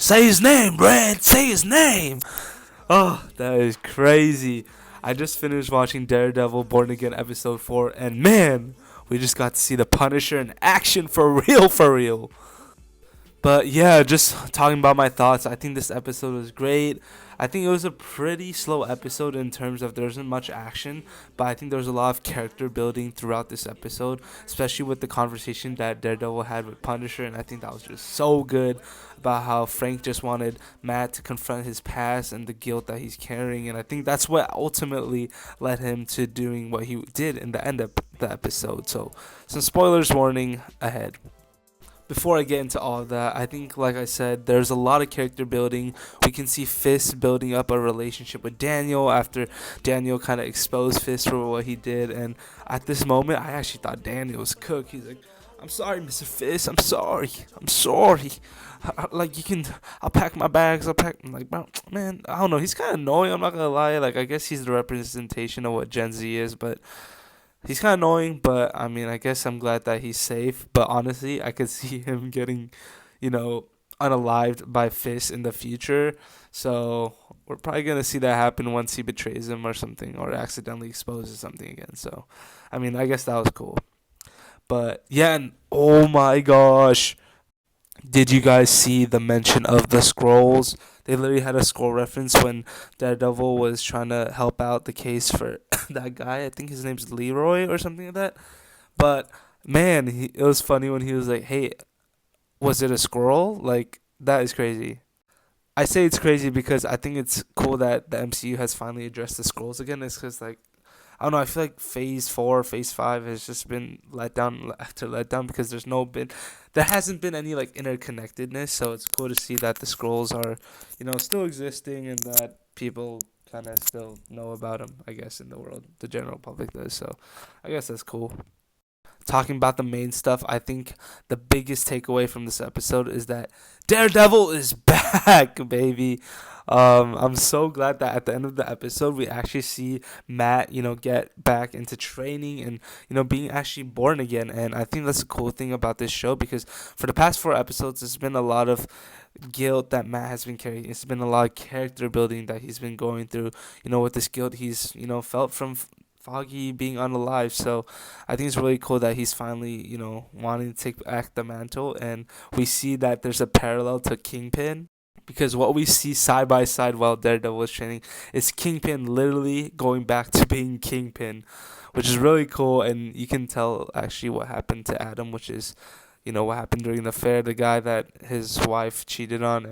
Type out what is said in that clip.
Say his name, Brad. Say his name. Oh, that is crazy. I just finished watching Daredevil Born Again episode 4, and man, we just got to see the Punisher in action for real, for real. But yeah, just talking about my thoughts. I think this episode was great. I think it was a pretty slow episode in terms of there wasn't much action, but I think there was a lot of character building throughout this episode, especially with the conversation that Daredevil had with Punisher, and I think that was just so good about how Frank just wanted Matt to confront his past and the guilt that he's carrying, and I think that's what ultimately led him to doing what he did in the end of the episode. So, some spoilers warning ahead. Before I get into all of that, I think, like I said, there's a lot of character building. We can see Fist building up a relationship with Daniel after Daniel kind of exposed Fist for what he did. And at this moment, I actually thought Daniel was cooked. He's like, I'm sorry, Mr. Fist. I'm sorry. I'm sorry. Like, you can, I'll pack my bags. I'm like, bro, man, I don't know. He's kind of annoying. I'm not going to lie. Like, I guess he's the representation of what Gen Z is, but he's kind of annoying, but I mean, I guess I'm glad that he's safe. But honestly, I could see him getting, you know, unalived by Fist in the future. So we're probably gonna see that happen once he betrays him or something, or accidentally exposes something again. So, I mean, I guess that was cool. But yeah, and oh my gosh, did you guys see the mention of the scrolls? They literally had a scroll reference when Daredevil was trying to help out the case for that guy. I think his name's Leroy or something like that. But man, it was funny when he was like, "Hey, was it a scroll?" Like that is crazy. I say it's crazy because I think it's cool that the MCU has finally addressed the scrolls again. It's because like I don't know. I feel like Phase 4, Phase 5 has just been let down after let down because there hasn't been any like interconnectedness. So it's cool to see that the scrolls are, still existing and that people kind of still know about them. I guess in the world, the general public does. So I guess that's cool. Talking about the main stuff, I think the biggest takeaway from this episode is that Daredevil is back, baby. I'm so glad that at the end of the episode we actually see Matt, get back into training and being actually born again. And I think that's a cool thing about this show because for the past 4 episodes, there's been a lot of guilt that Matt has been carrying. It's been a lot of character building that he's been going through. With this guilt he's felt from Foggy being unalive. So I think it's really cool that he's finally, wanting to take back the mantle. And we see that there's a parallel to Kingpin because what we see side by side while Daredevil was training is Kingpin literally going back to being Kingpin, which is really cool. And you can tell actually what happened to Adam, which is, what happened during the fair, the guy that his wife cheated on.